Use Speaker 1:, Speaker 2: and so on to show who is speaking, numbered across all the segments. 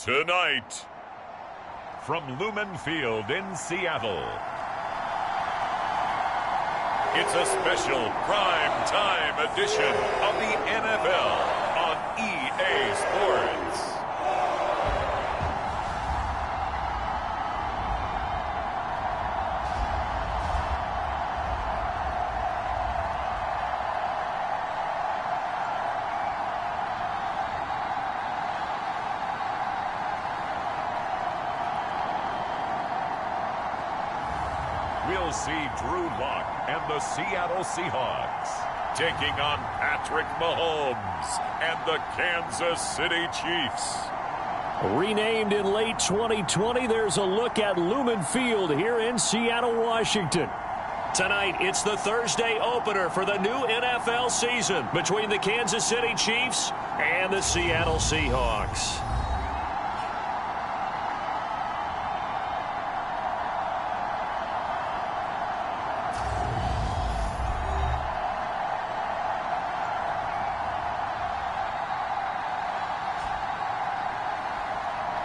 Speaker 1: Tonight, from Lumen Field in Seattle, it's a special prime time edition of the NFL on EA Sports. We'll see Drew Lock and the Seattle Seahawks taking on Patrick Mahomes and the Kansas City Chiefs.
Speaker 2: Renamed in late 2020, there's a look at Lumen Field here in Seattle, Washington. Tonight, it's the Thursday opener for the new NFL season between the Kansas City Chiefs and the Seattle Seahawks.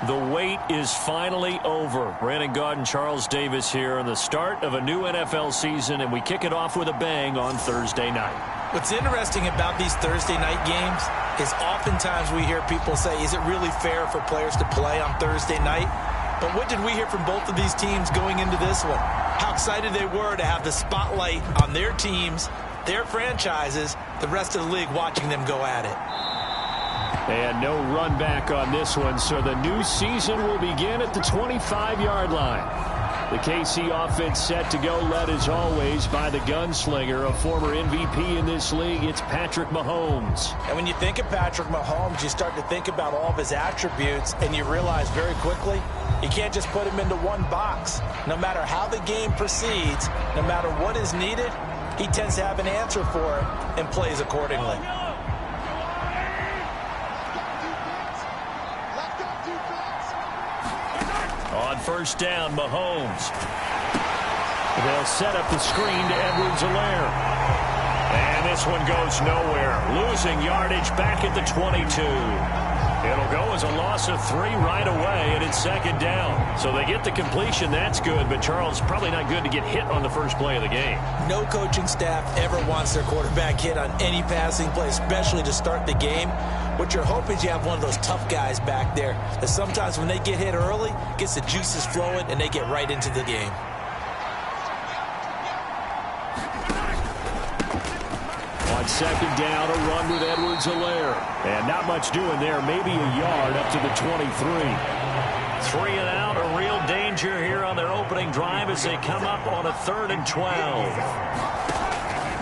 Speaker 2: The wait is finally over. Brandon Gaudin, Charles Davis here on the start of a new NFL season, and we kick it off with a bang on Thursday night.
Speaker 3: What's interesting about these Thursday night games is oftentimes we hear people say, is it really fair for players to play on Thursday night? But what did we hear from both of these teams going into this one? How excited they were to have the spotlight on their teams, their franchises, the rest of the league watching them go at it.
Speaker 2: And no run back on this one, so the new season will begin at the 25-yard line. The KC offense set to go, led as always by the gunslinger, a former MVP in this league. It's Patrick Mahomes.
Speaker 3: And when you think of Patrick Mahomes, you start to think about all of his attributes, and you realize very quickly you can't just put him into one box. No matter how the game proceeds, no matter what is needed, he tends to have an answer for it and plays accordingly.
Speaker 2: On first down, Mahomes. They'll set up the screen to Edwards-Helaire. And this one goes nowhere. Losing yardage back at the 22. It'll go as a loss of 3 right away, and it's second down. So they get the completion. That's good, but Charles, probably not good to get hit on the first play of the game.
Speaker 3: No coaching staff ever wants their quarterback hit on any passing play, especially to start the game. What you're hoping is you have one of those tough guys back there that sometimes when they get hit early, gets the juices flowing, and they get right into the game.
Speaker 2: On second down, a run with Edwards-Helaire. And not much doing there, maybe a yard up to the 23. 3 and out, a real danger here on their opening drive as they come up on a 3rd and 12.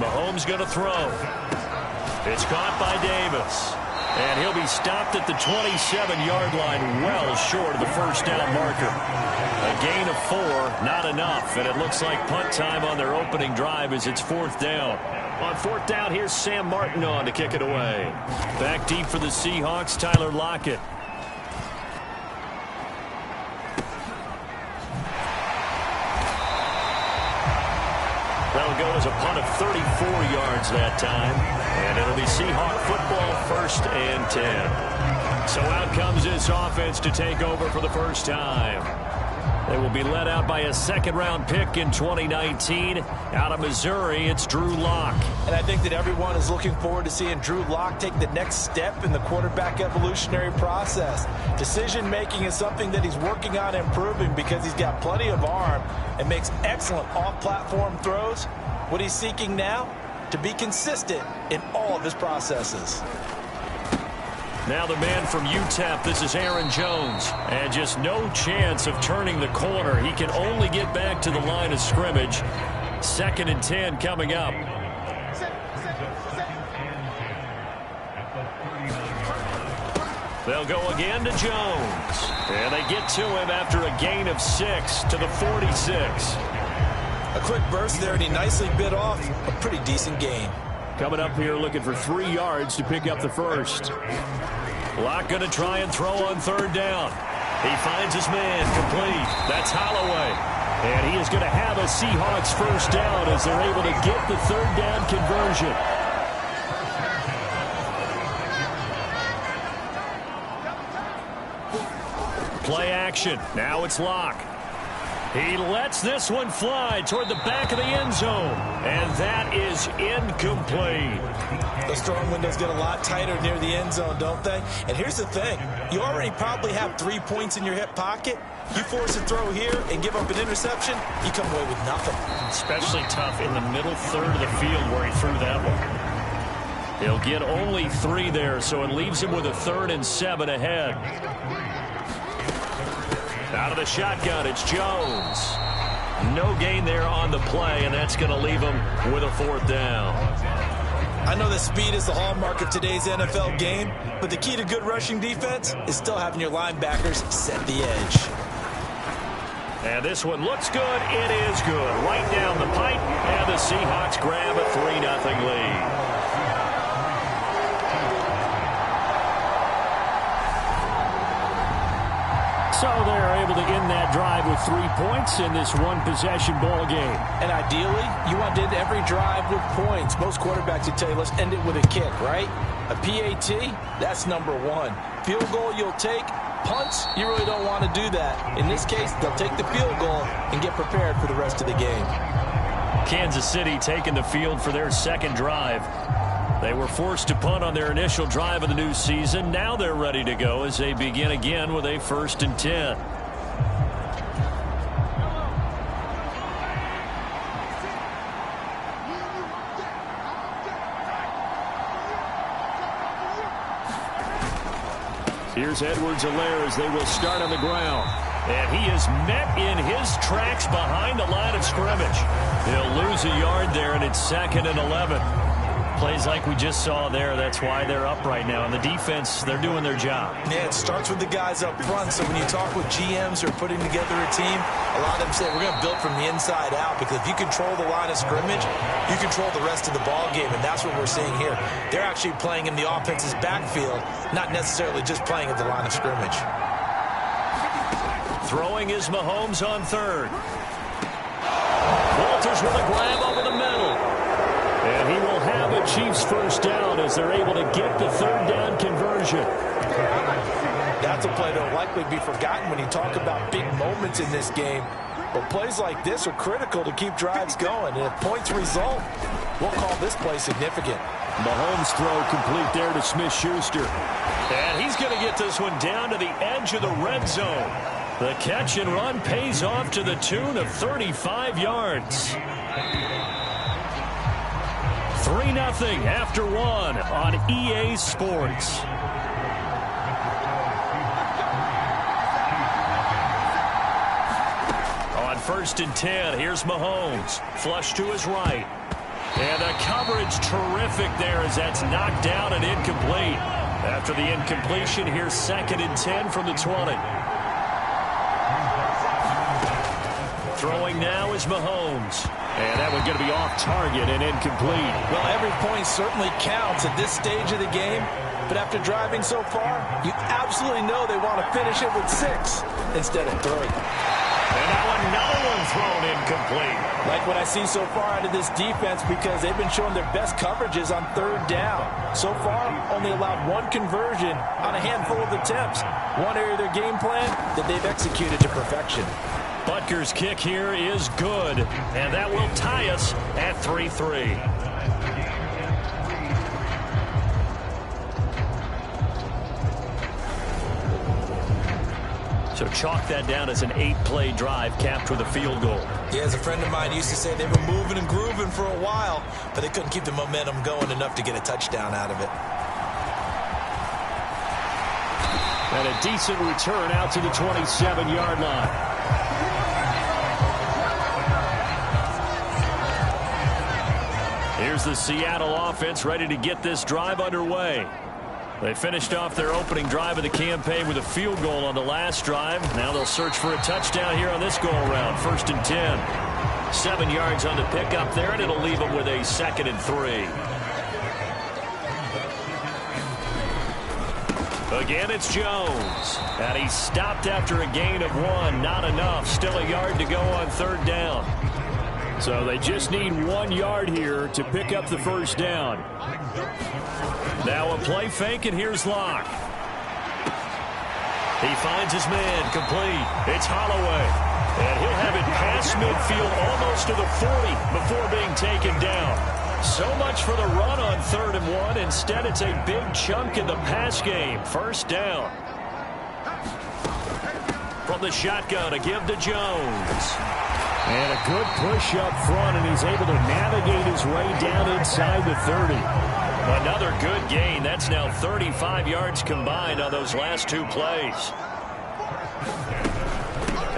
Speaker 2: Mahomes going to throw. It's caught by Davis. And he'll be stopped at the 27-yard line, well short of the first down marker. A gain of 4, not enough, and it looks like punt time on their opening drive as it's 4th down. On 4th down, here's Sam Martin on to kick it away. Back deep for the Seahawks, Tyler Lockett. That'll go as a punt of 34 yards that time. And it'll be Seahawk football, 1st and 10. So out comes this offense to take over for the first time. They will be led out by a 2nd-round pick in 2019. Out of Missouri, it's Drew Lock.
Speaker 3: And I think that everyone is looking forward to seeing Drew Lock take the next step in the quarterback evolutionary process. Decision-making is something that he's working on improving because he's got plenty of arm and makes excellent off-platform throws. What he's seeking now? To be consistent in all of his processes.
Speaker 2: Now the man from UTEP, this is Aaron Jones. And just no chance of turning the corner. He can only get back to the line of scrimmage. 2nd and 10 coming up. They'll go again to Jones. And they get to him after a gain of 6 to the 46.
Speaker 3: A quick burst there, and he nicely bit off a pretty decent gain.
Speaker 2: Coming up here looking for 3 yards to pick up the first. Lock going to try and throw on 3rd down. He finds his man complete. That's Holloway. And he is going to have a Seahawks first down as they're able to get the 3rd down conversion. Play action. Now it's Locke. He lets this one fly toward the back of the end zone. And that is incomplete.
Speaker 3: Those throwing windows get a lot tighter near the end zone, don't they? And here's the thing. You already probably have 3 points in your hip pocket. You force a throw here and give up an interception, you come away with nothing.
Speaker 2: Especially tough in the middle third of the field where he threw that one. He'll get only 3 there, so it leaves him with a 3rd and 7 ahead. Out of the shotgun, it's Jones. No gain there on the play, and that's going to leave him with a 4th down.
Speaker 3: I know that speed is the hallmark of today's NFL game, but the key to good rushing defense is still having your linebackers set the edge.
Speaker 2: And this one looks good. It is good. Right down the pipe, and the Seahawks grab a 3-0 lead. So they're able to end that drive with 3 points in this one-possession ball game.
Speaker 3: And ideally, you want to end every drive with points. Most quarterbacks would tell you, let's end it with a kick, right? A PAT, that's number 1. Field goal you'll take. Punts, you really don't want to do that. In this case, they'll take the field goal and get prepared for the rest of the game.
Speaker 2: Kansas City taking the field for their second drive. They were forced to punt on their initial drive of the new season. Now they're ready to go as they begin again with a 1st and 10. Here's Edwards-Helaire as they will start on the ground. And he is met in his tracks behind the line of scrimmage. He'll lose a yard there, and it's 2nd and 11. Plays like we just saw there. That's why they're up right now. And the defense, they're doing their job.
Speaker 3: Yeah, it starts with the guys up front. So when you talk with GMs who are putting together a team, a lot of them say we're going to build from the inside out, because if you control the line of scrimmage, you control the rest of the ball game, and that's what we're seeing here. They're actually playing in the offense's backfield, not necessarily just playing at the line of scrimmage.
Speaker 2: Throwing is Mahomes on 3rd. Walters with a grab over the middle. And he will have a Chiefs 1st down as they're able to get the 3rd down conversion.
Speaker 3: That's a play that will likely be forgotten when you talk about big moments in this game. But plays like this are critical to keep drives going. And if points result, we'll call this play significant.
Speaker 2: Mahomes throw complete there to Smith-Schuster. And he's going to get this one down to the edge of the red zone. The catch and run pays off to the tune of 35 yards. 3-0 after 1 on EA Sports. On 1st and 10, here's Mahomes. Flush to his right. And the coverage terrific there as that's knocked down and incomplete. After the incompletion, here's 2nd and 10 from the 20. Throwing now is Mahomes. And that one's going to be off target and incomplete.
Speaker 3: Well, every point certainly counts at this stage of the game. But after driving so far, you absolutely know they want to finish it with 6 instead of 3.
Speaker 2: And now another one thrown incomplete.
Speaker 3: Like what I see so far out of this defense, because they've been showing their best coverages on 3rd down. So far, only allowed 1 conversion on a handful of attempts. One area of their game plan that they've executed to perfection.
Speaker 2: Butker's kick here is good, and that will tie us at 3-3. So chalk that down as an 8-play drive capped with a field goal.
Speaker 3: Yeah, as a friend of mine used to say, they were moving and grooving for a while, but they couldn't keep the momentum going enough to get a touchdown out of it.
Speaker 2: And a decent return out to the 27-yard line. Here's the Seattle offense ready to get this drive underway. They finished off their opening drive of the campaign with a field goal on the last drive. Now they'll search for a touchdown here on this go-around. 1st and 10. 7 yards on the pickup there, and it'll leave them with a 2nd and 3. Again, it's Jones. And he stopped after a gain of 1. Not enough. Still a yard to go on 3rd down. So they just need 1 yard here to pick up the 1st down. Now a play fake, and here's Locke. He finds his man, complete. It's Holloway. And he'll have it past midfield almost to the 40 before being taken down. So much for the run on 3rd and 1. Instead, it's a big chunk in the pass game. First down. From the shotgun, a give to Jones. And a good push up front, and he's able to navigate his way down inside the 30. Another good gain. That's now 35 yards combined on those last 2 plays.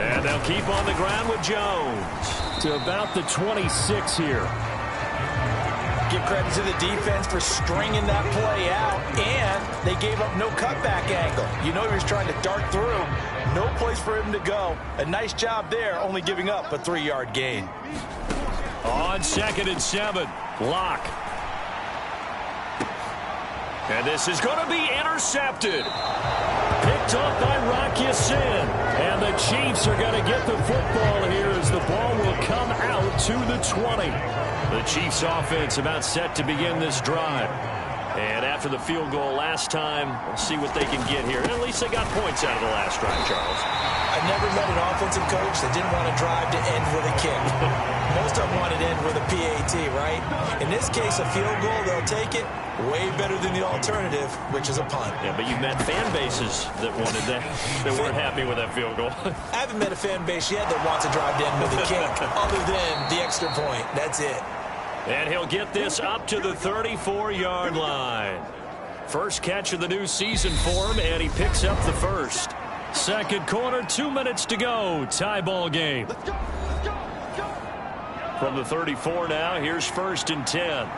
Speaker 2: And they'll keep on the ground with Jones. To about the 26 here.
Speaker 3: Give credit to the defense for stringing that play out, and they gave up no cutback angle. You know he was trying to dart through. No place for him to go. A nice job there, only giving up a 3-yard gain.
Speaker 2: On 2nd and 7, Locke. And this is going to be intercepted. Picked off by Rocky Sin. And the Chiefs are going to get the football here as the ball will come out to the 20. The Chiefs offense about set to begin this drive. And after the field goal last time, we'll see what they can get here. At least they got points out of the last drive, Charles.
Speaker 3: I've never met an offensive coach that didn't want to drive to end with a kick. Most of them wanted to end with a PAT, right? In this case, a field goal, they'll take it. Way better than the alternative, which is a punt.
Speaker 2: Yeah, but you've met fan bases that wanted that, that weren't happy with that field goal.
Speaker 3: I haven't met a fan base yet that wants to drive to end with a kick, other than the extra point. That's it.
Speaker 2: And he'll get this up to the 34-yard line. First catch of the new season for him, and he picks up the first. Second quarter, 2 minutes to go. Tie ball game.
Speaker 4: Let's go, let's go, let's go.
Speaker 2: From the 34 now, here's 1st and 10.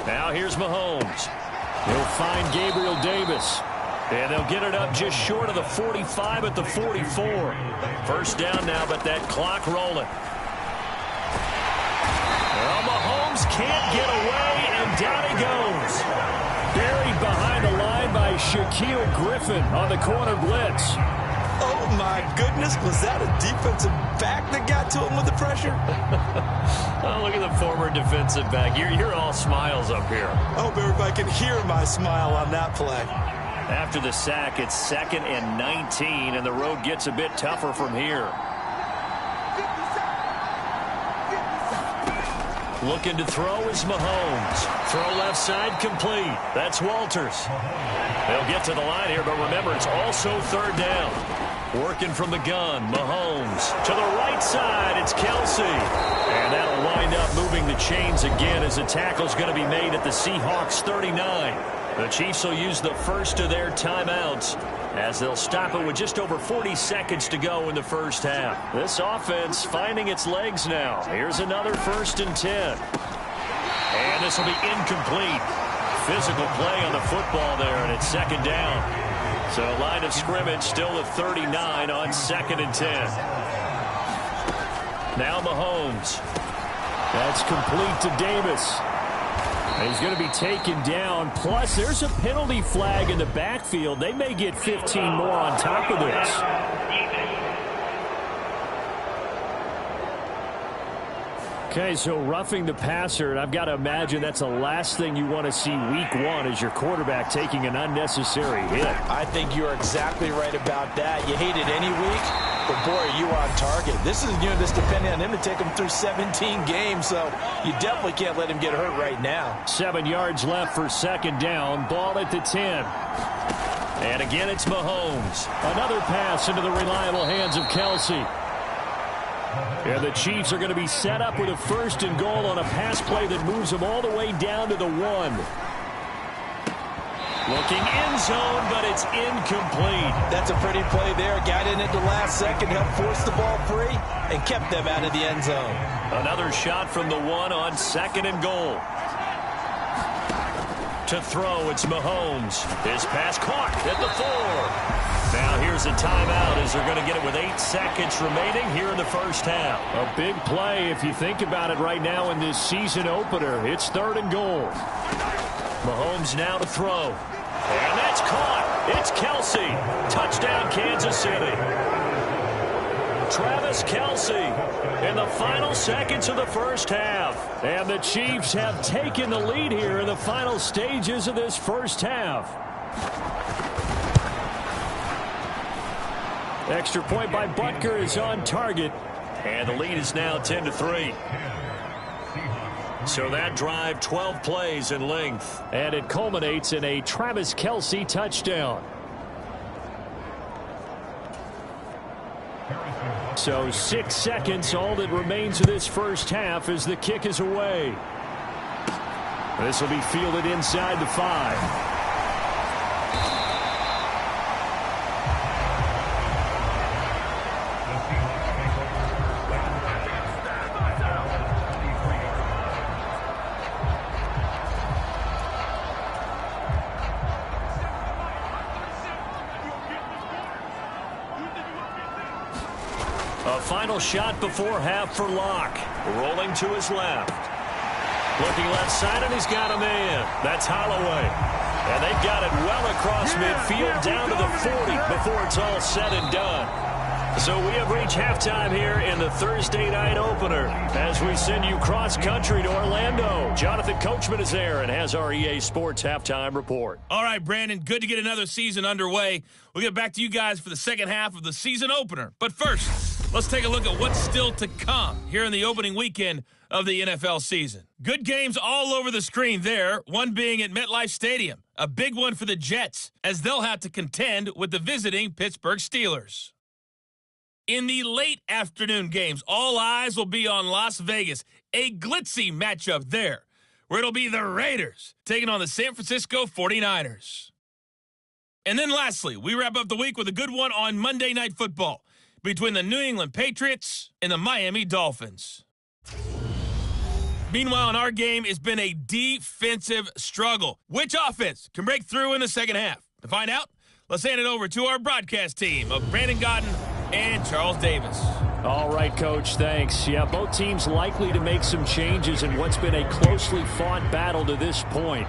Speaker 2: Now here's Mahomes. He'll find Gabriel Davis. And they'll get it up just short of the 45 at the 44. First down now, but that clock rolling. Well, Mahomes can't get away, and down he goes. Buried behind the line by Shaquille Griffin on the corner blitz.
Speaker 3: Oh, my goodness. Was that a defensive back that got to him with the pressure?
Speaker 2: Oh, look at the former defensive back. You're all smiles up here.
Speaker 3: I hope everybody can hear my smile on that play.
Speaker 2: After the sack, it's 2nd and 19, and the road gets a bit tougher from here. Looking to throw is Mahomes. Throw left side complete. That's Walters. They'll get to the line here, but remember, it's also 3rd down. Working from the gun, Mahomes. To the right side, it's Kelsey. And that'll wind up moving the chains again as the tackle's going to be made at the Seahawks 39. The Chiefs will use the first of their timeouts as they'll stop it with just over 40 seconds to go in the first half. This offense finding its legs now. Here's another 1st and 10. And this will be incomplete. Physical play on the football there, and it's 2nd down. So line of scrimmage still at 39 on 2nd and 10. Now Mahomes. That's complete to Davis. He's going to be taken down. Plus, there's a penalty flag in the backfield. They may get 15 more on top of this. Okay, so roughing the passer, and I've got to imagine that's the last thing you want to see week 1 is your quarterback taking an unnecessary hit.
Speaker 3: I think you're exactly right about that. You hate it any week, but boy, are you on target. This is a unit that's depending on him to take him through 17 games, so you definitely can't let him get hurt right now.
Speaker 2: 7 yards left for 2nd down. Ball at the 10. And again, it's Mahomes. Another pass into the reliable hands of Kelsey. And the Chiefs are going to be set up with a 1st and goal on a pass play that moves them all the way down to the 1. Looking end zone, but it's incomplete.
Speaker 3: That's a pretty play there. Got in at the last second, helped force the ball free, and kept them out of the end zone.
Speaker 2: Another shot from the 1 on 2nd and goal. To throw, it's Mahomes. His pass caught at the 4. Now here's a timeout as they're going to get it with 8 seconds remaining here in the first half. A big play if you think about it right now in this season opener. It's 3rd and goal. Mahomes now to throw. And that's caught. It's Kelsey. Touchdown, Kansas City. Travis Kelsey in the final seconds of the first half. And the Chiefs have taken the lead here in the final stages of this first half. Extra point by Butker is on target. And the lead is now 10-3. So that drive, 12 plays in length. And it culminates in a Travis Kelce touchdown. So 6 seconds, all that remains of this first half as the kick is away. This will be fielded inside the 5. A final shot before half for Locke. Rolling to his left. Looking left side, and he's got a man. That's Holloway. And they've got it well across midfield down to the 40 before it's all said and done. So we have reached halftime here in the Thursday night opener as we send you cross-country to Orlando. Jonathan Coachman is there and has our EA Sports halftime report.
Speaker 5: All right, Brandon, good to get another season underway. We'll get back to you guys for the second half of the season opener. But first, let's take a look at what's still to come here in the opening weekend of the NFL season. Good games all over the screen there, one being at MetLife Stadium. A big one for the Jets, as they'll have to contend with the visiting Pittsburgh Steelers. In the late afternoon games, all eyes will be on Las Vegas, a glitzy matchup there, where it'll be the Raiders taking on the San Francisco 49ers. And then lastly, we wrap up the week with a good one on Monday Night Football between the New England Patriots and the Miami Dolphins. Meanwhile, in our game, it's been a defensive struggle. Which offense can break through in the second half? To find out, let's hand it over to our broadcast team of Brandon Godden and Charles Davis.
Speaker 2: All right, Coach, thanks. Yeah, both teams likely to make some changes in what's been a closely fought battle to this point.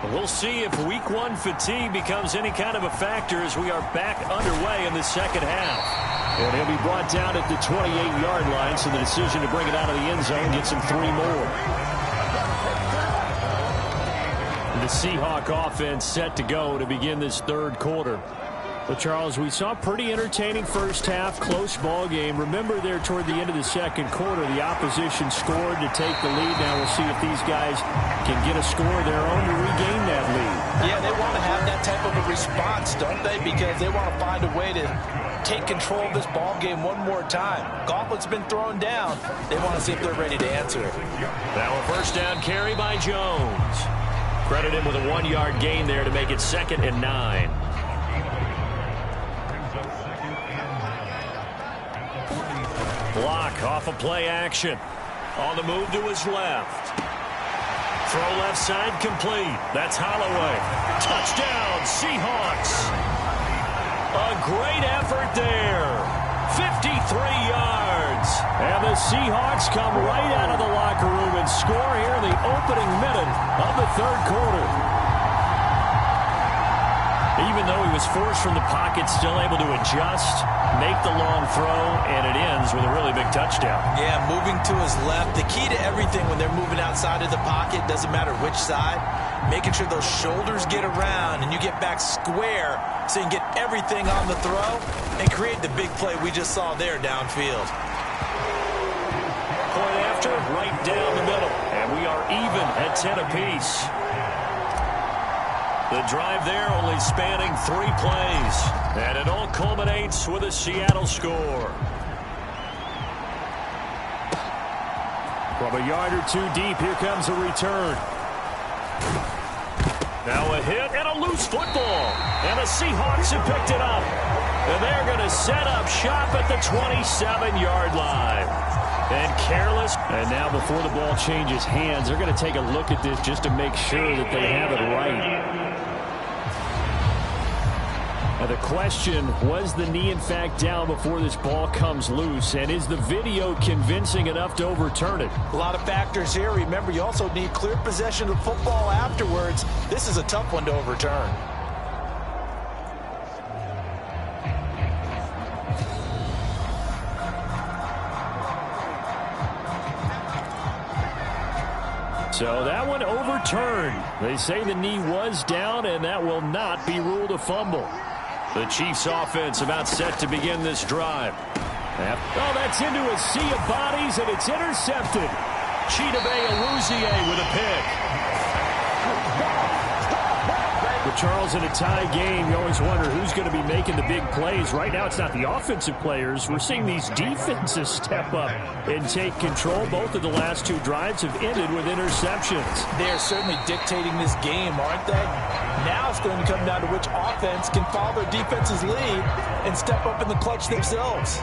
Speaker 2: But we'll see if week one fatigue becomes any kind of a factor as we are back underway in the second half. And he'll be brought down at the 28-yard line, so the decision to bring it out of the end zone gets him 3 more. The Seahawk offense set to go to begin this third quarter. Well, Charles, we saw a pretty entertaining first half, close ball game. Remember there toward the end of the second quarter, the opposition scored to take the lead. Now we'll see if these guys can get a score of their own to regain that lead.
Speaker 3: Yeah, they want to have that type of a response, don't they? Because they want to find a way to take control of this ball game one more time. Gauntlet's been thrown down. They want to see if they're ready to answer it.
Speaker 2: Now a first down carry by Jones. Credit him with a 1-yard gain there to make it 2nd and 9. Block off of play action. On the move to his left. Throw left side complete. That's Holloway. Touchdown, Seahawks. A great effort there. 53 yards. And the Seahawks come right out of the locker room and score here in the opening minute of the third quarter. Even though he was forced from the pocket, still able to adjust, make the long throw, and it ends with a really big touchdown.
Speaker 3: Yeah, moving to his left. The key to everything when they're moving outside of the pocket, doesn't matter which side, making sure those shoulders get around and you get back square so you can get everything on the throw and create the big play we just saw there downfield.
Speaker 2: Point after, right down the middle. And we are even at 10 apiece. The drive there only spanning 3 plays. And it all culminates with a Seattle score. From a yard or 2 deep, here comes a return. Now a hit and a loose football. And the Seahawks have picked it up. And they're going to set up shop at the 27-yard line. And careless. And now before the ball changes hands, they're going to take a look at this just to make sure that they have it right. Now the question, was the knee in fact down before this ball comes loose? And is the video convincing enough to overturn it?
Speaker 3: A lot of factors here. Remember, you also need clear possession of the football afterwards. This is a tough one to overturn.
Speaker 2: So that one overturned. They say the knee was down, and that will not be ruled a fumble. The Chiefs offense about set to begin this drive. Oh, that's into a sea of bodies, and it's intercepted. Chidobe Awuzie with a pick. But Charles, in a tie game, you always wonder who's going to be making the big plays. Right now, it's not the offensive players. We're seeing these defenses step up and take control. Both of the last two drives have ended with interceptions.
Speaker 3: They are certainly dictating this game, aren't they? Now it's going to come down to which offense can follow their defense's lead and step up in the clutch themselves.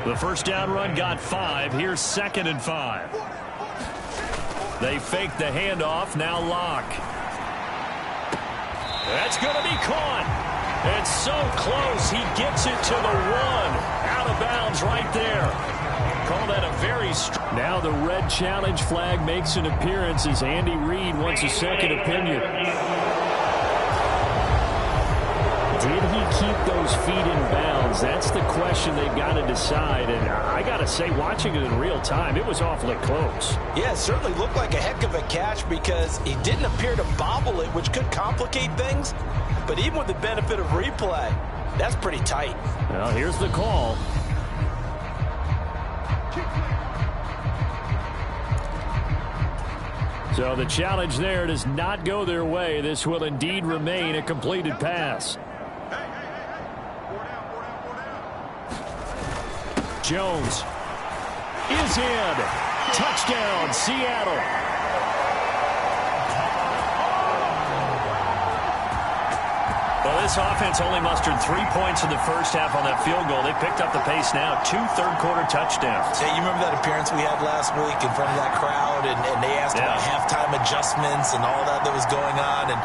Speaker 2: The first down run got 5. Here's 2nd and 5. They fake the handoff. Now Locke. That's going to be caught. It's so close. He gets it to the 1. Out of bounds right there. Call that a very strong. Now the red challenge flag makes an appearance as Andy Reid wants a second opinion. Did he keep those feet in bounds? That's the question they've got to decide. And I got to say, watching it in real time, it was awfully close.
Speaker 3: Yeah, it certainly looked like a heck of a catch because he didn't appear to bobble it, which could complicate things. But even with the benefit of replay, that's pretty tight.
Speaker 2: Well, here's the call. So the challenge there does not go their way. This will indeed remain a completed pass. Jones is in. Touchdown, Seattle. Well, this offense only mustered 3 points in the first half on that field goal. They picked up the pace now. 2 third-quarter touchdowns.
Speaker 3: Hey, you remember that appearance we had last week in front of that crowd, and they asked about halftime adjustments and all that was going on, and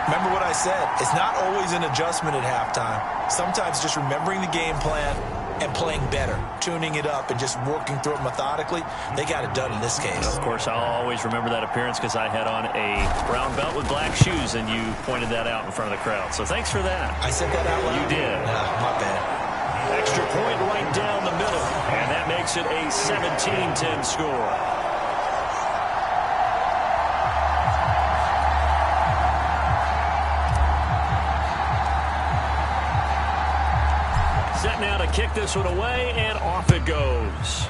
Speaker 3: remember what I said. It's not always an adjustment at halftime. Sometimes just remembering the game plan and playing better, tuning it up, and just working through it methodically. They got it done in this case.
Speaker 2: And of course, I'll always remember that appearance because I had on a brown belt with black shoes, and you pointed that out in front of the crowd. So thanks for that.
Speaker 3: I said that out loud?
Speaker 2: You did.
Speaker 3: My bad.
Speaker 2: Extra point right down the middle, and that makes it a 17-10 score. Set now to kick this one away, and off it goes.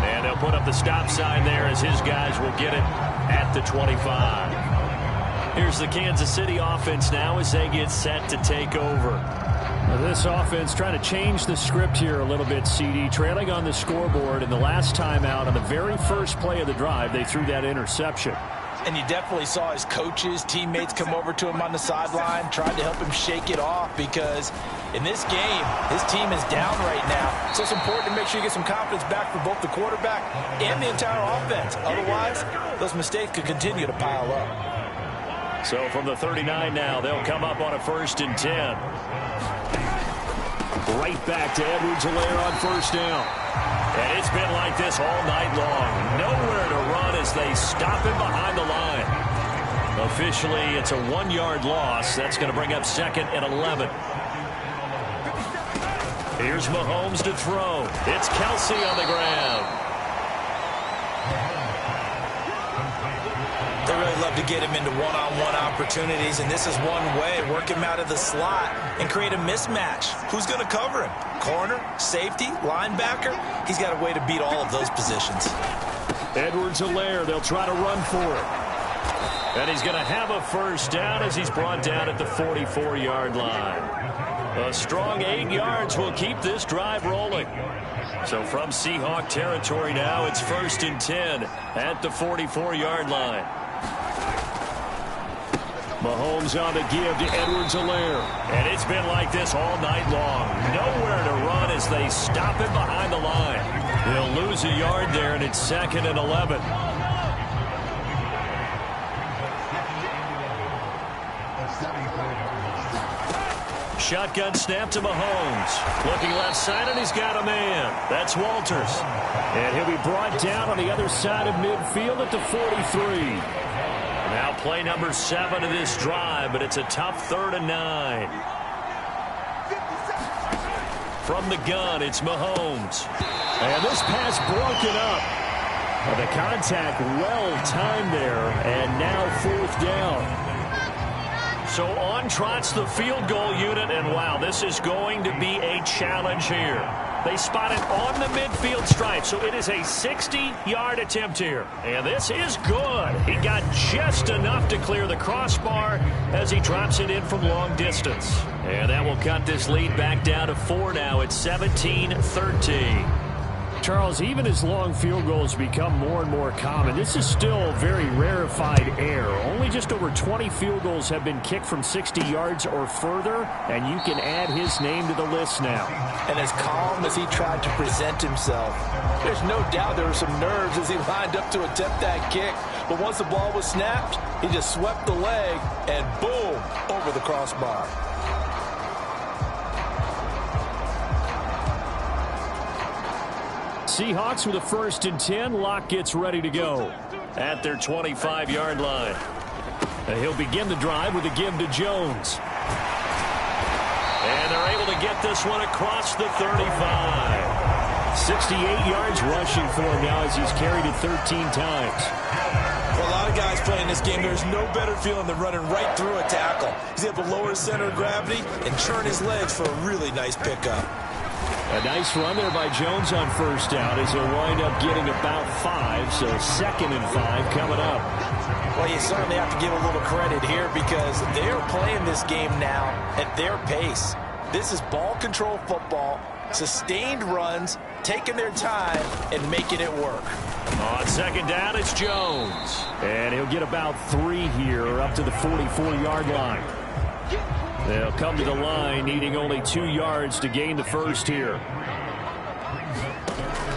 Speaker 2: And they'll put up the stop sign there as his guys will get it at the 25. Here's the Kansas City offense now as they get set to take over. Now this offense trying to change the script here a little bit, CD. Trailing on the scoreboard, and the last time out on the very first play of the drive, they threw that interception.
Speaker 3: And you definitely saw his coaches, teammates come over to him on the sideline, tried to help him shake it off because in this game, his team is down right now. So it's important to make sure you get some confidence back for both the quarterback and the entire offense. Otherwise, those mistakes could continue to pile up.
Speaker 2: So from the 39 now, they'll come up on a 1st and 10. Right back to Edwards-Helaire on 1st down. And it's been like this all night long. Nowhere to run as they stop him behind the line. Officially, it's a 1-yard loss. That's going to bring up 2nd and 11. Here's Mahomes to throw. It's Kelsey on the ground.
Speaker 3: They really love to get him into one-on-one opportunities, and this is one way. Work him out of the slot and create a mismatch. Who's going to cover him? Corner, safety, linebacker? He's got a way to beat all of those positions.
Speaker 2: Edwards-Helaire, they'll try to run for it. And he's going to have a 1st down as he's brought down at the 44-yard line. A strong 8 yards will keep this drive rolling. So from Seahawk territory now, it's 1st and 10 at the 44-yard line. Mahomes on the give to Edwards-Helaire. And it's been like this all night long. Nowhere to run as they stop him behind the line. He'll lose a yard there, and it's 2nd and 11. Shotgun snap to Mahomes. Looking left side, and he's got a man. That's Walters. And he'll be brought down on the other side of midfield at the 43. Now play number 7 of this drive, but it's a tough 3rd and 9. From the gun, it's Mahomes. And this pass broken up. The contact well timed there, and now 4th down. So on trots the field goal unit, and wow, this is going to be a challenge here. They spot it on the midfield stripe, so it is a 60-yard attempt here. And this is good. He got just enough to clear the crossbar as he drops it in from long distance. And that will cut this lead back down to 4 now. It's 17-13. Charles, even as long field goals become more and more common, this is still very rarefied air. Only just over 20 field goals have been kicked from 60 yards or further, and you can add his name to the list now.
Speaker 3: And as calm as he tried to present himself, there's no doubt there were some nerves as he lined up to attempt that kick. But once the ball was snapped, he just swept the leg and boom, over the crossbar.
Speaker 2: Seahawks with a 1st and 10. Locke gets ready to go at their 25-yard line. And he'll begin the drive with a give to Jones. And they're able to get this one across the 35. 68 yards rushing for him now as he's carried it 13 times.
Speaker 3: For a lot of guys playing this game, there's no better feeling than running right through a tackle. He's able to lower his center of gravity and churn his legs for a really nice pickup.
Speaker 2: A nice run there by Jones on 1st down as he'll wind up getting about 5, so 2nd and 5 coming up.
Speaker 3: Well, you certainly have to give a little credit here because they're playing this game now at their pace. This is ball control football, sustained runs, taking their time and making it work.
Speaker 2: On 2nd down, it's Jones. And he'll get about 3 here up to the 44-yard line. They'll come to the line needing only 2 yards to gain the 1st here.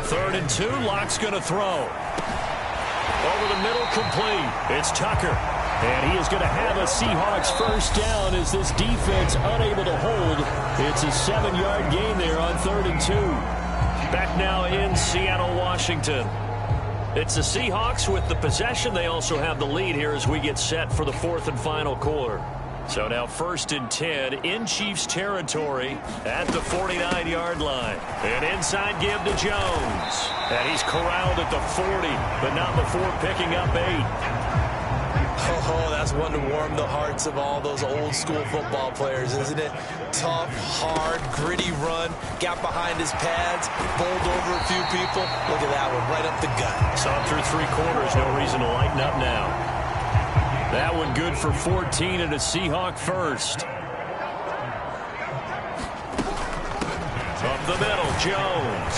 Speaker 2: 3rd and 2, Locke's going to throw. Over the middle, complete. It's Tucker. And he is going to have a Seahawks 1st down as this defense unable to hold. It's a 7-yard gain there on 3rd and 2. Back now in Seattle, Washington. It's the Seahawks with the possession. They also have the lead here as we get set for the 4th and final quarter. So now 1st and 10 in Chiefs territory at the 49-yard line. An inside give to Jones. And he's corralled at the 40, but not before picking up 8.
Speaker 3: Oh, that's one to warm the hearts of all those old school football players, isn't it? Tough, hard, gritty run. Got behind his pads, bowled over a few people. Look at that one, right up the gut.
Speaker 2: Saw him through 3 quarters. No reason to lighten up now. That one good for 14 and a Seahawk 1st. Up the middle, Jones.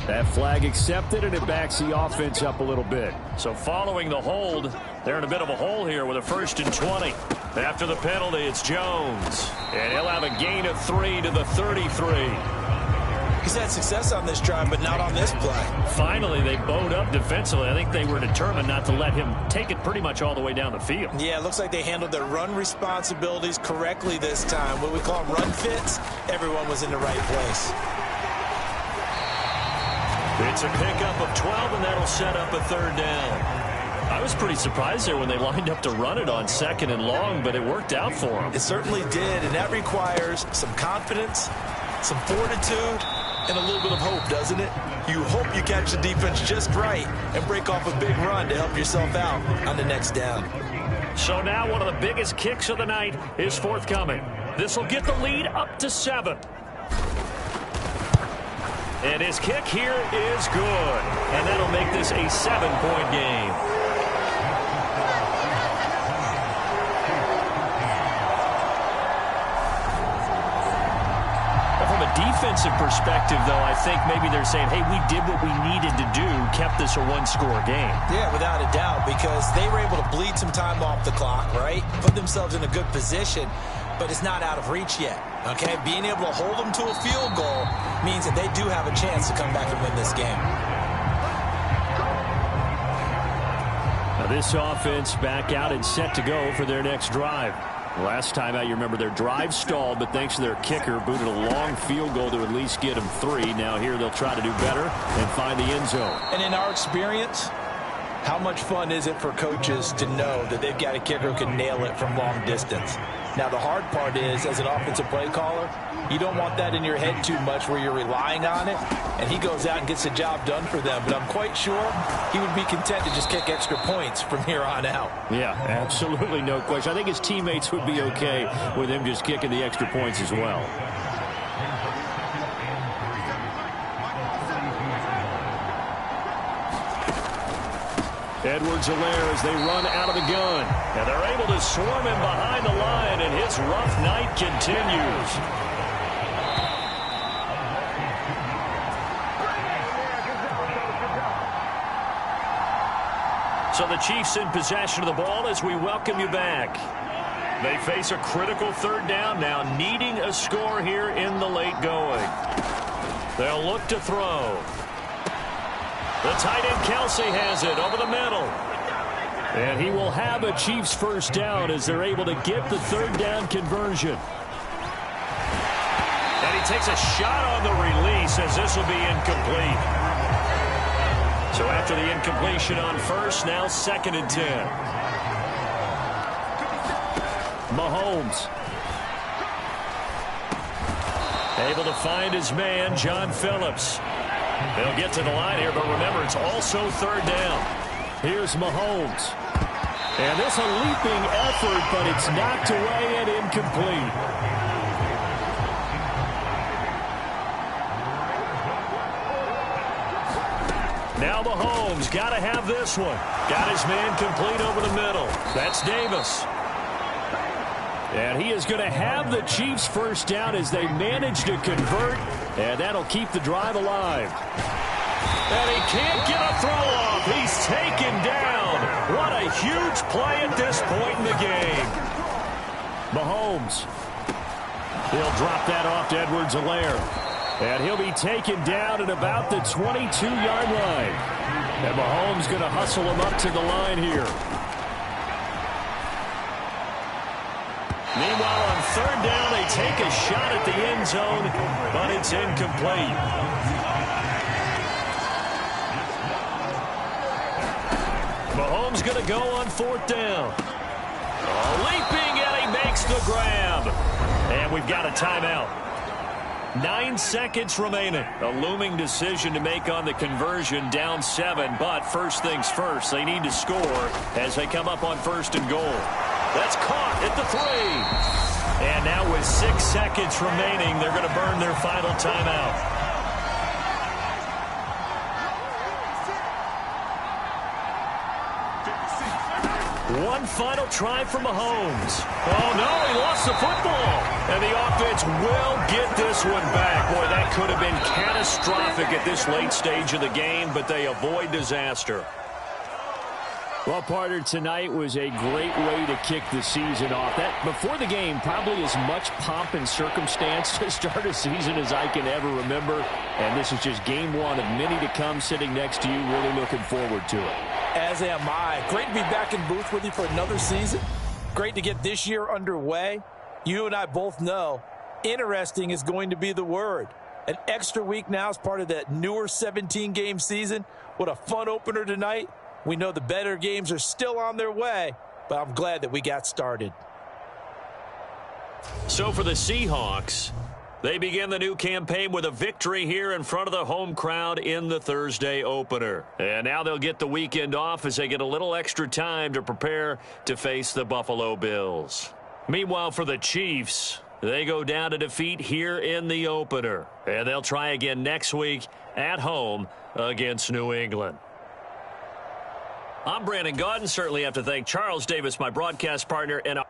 Speaker 2: That flag accepted, and it backs the offense up a little bit. So following the hold, they're in a bit of a hole here with a 1st and 20. After the penalty, it's Jones. And he'll have a gain of 3 to the 33.
Speaker 3: He's had success on this drive, but not on this play.
Speaker 2: Finally, they bowed up defensively. I think they were determined not to let him take it pretty much all the way down the field.
Speaker 3: Yeah, it looks like they handled their run responsibilities correctly this time. What we call them run fits, everyone was in the right place.
Speaker 2: It's a pickup of 12, and that'll set up a 3rd down. I was pretty surprised there when they lined up to run it on 2nd and long, but it worked out for them.
Speaker 3: It certainly did, and that requires some confidence, some fortitude, and a little bit of hope, doesn't it? You hope you catch the defense just right and break off a big run to help yourself out on the next down.
Speaker 2: So now one of the biggest kicks of the night is forthcoming. This will get the lead up to 7. And his kick here is good. And that'll make this a 7-point game. From a defensive perspective, though, I think maybe they're saying, hey, we did what we needed to do, kept this a 1-score game.
Speaker 3: Yeah, without a doubt, because they were able to bleed some time off the clock, right? Put themselves in a good position, but it's not out of reach yet. Okay, being able to hold them to a field goal means that they do have a chance to come back and win this game.
Speaker 2: Now this offense back out and set to go for their next drive. Last time out, you remember their drive stalled, but thanks to their kicker, booted a long field goal to at least get them 3. Now here they'll try to do better and find the end zone.
Speaker 3: And in our experience, How much fun is it for coaches to know that they've got a kicker who can nail it from long distance? Now, the hard part is, as an offensive play caller, you don't want that in your head too much where you're relying on it, and he goes out and gets the job done for them. But I'm quite sure he would be content to just kick extra points from here on out.
Speaker 2: Yeah, absolutely no question. I think his teammates would be okay with him just kicking the extra points as well. Edwards-Helaire as they run out of the gun. And they're able to swarm him behind the line, and his rough night continues. So the Chiefs in possession of the ball as we welcome you back. They face a critical third down now, needing a score here in the late going. They'll look to throw. The tight end Kelsey has it over the middle. And he will have a Chiefs first down as they're able to get the third down conversion. And he takes a shot on the release as this will be incomplete. So after the incompletion on first, now 2nd and 10. Mahomes. Able to find his man, John Phillips. They'll get to the line here, but remember, it's also third down. Here's Mahomes. And this a leaping effort, but it's knocked away and incomplete. Now Mahomes got to have this one. Got his man complete over the middle. That's Davis. And he is going to have the Chiefs first down as they manage to convert, and that'll keep the drive alive. And he can't get a throw off. He's taken down. What a huge play at this point in the game. Mahomes. He'll drop that off to Edwards-Helaire. And he'll be taken down at about the 22-yard line. And Mahomes going to hustle him up to the line here. Meanwhile, on third down, they take a shot at the end zone, but it's incomplete. Mahomes going to go on 4th down. Leaping, and he makes the grab. And we've got a timeout. 9 seconds remaining. A looming decision to make on the conversion, down 7. But first things first, they need to score as they come up on 1st and goal. That's caught at the 3. And now with 6 seconds remaining, they're going to burn their final timeout. One final try for Mahomes. Oh, no, he lost the football. And the offense will get this one back. Boy, that could have been catastrophic at this late stage of the game, but they avoid disaster. Well, partner, tonight was a great way to kick the season off. That before the game, probably as much pomp and circumstance to start a season as I can ever remember. And this is just game one of many to come sitting next to you. Really looking forward to it.
Speaker 3: As am I. Great to be back in booth with you for another season. Great to get this year underway. You and I both know interesting is going to be the word. An extra week now as part of that newer 17-game season. What a fun opener tonight. We know the better games are still on their way, but I'm glad that we got started.
Speaker 2: So for the Seahawks, they begin the new campaign with a victory here in front of the home crowd in the Thursday opener. And now they'll get the weekend off as they get a little extra time to prepare to face the Buffalo Bills. Meanwhile, for the Chiefs, they go down to defeat here in the opener. And they'll try again next week at home against New England. I'm Brandon Gaudin. Certainly have to thank Charles Davis, my broadcast partner, and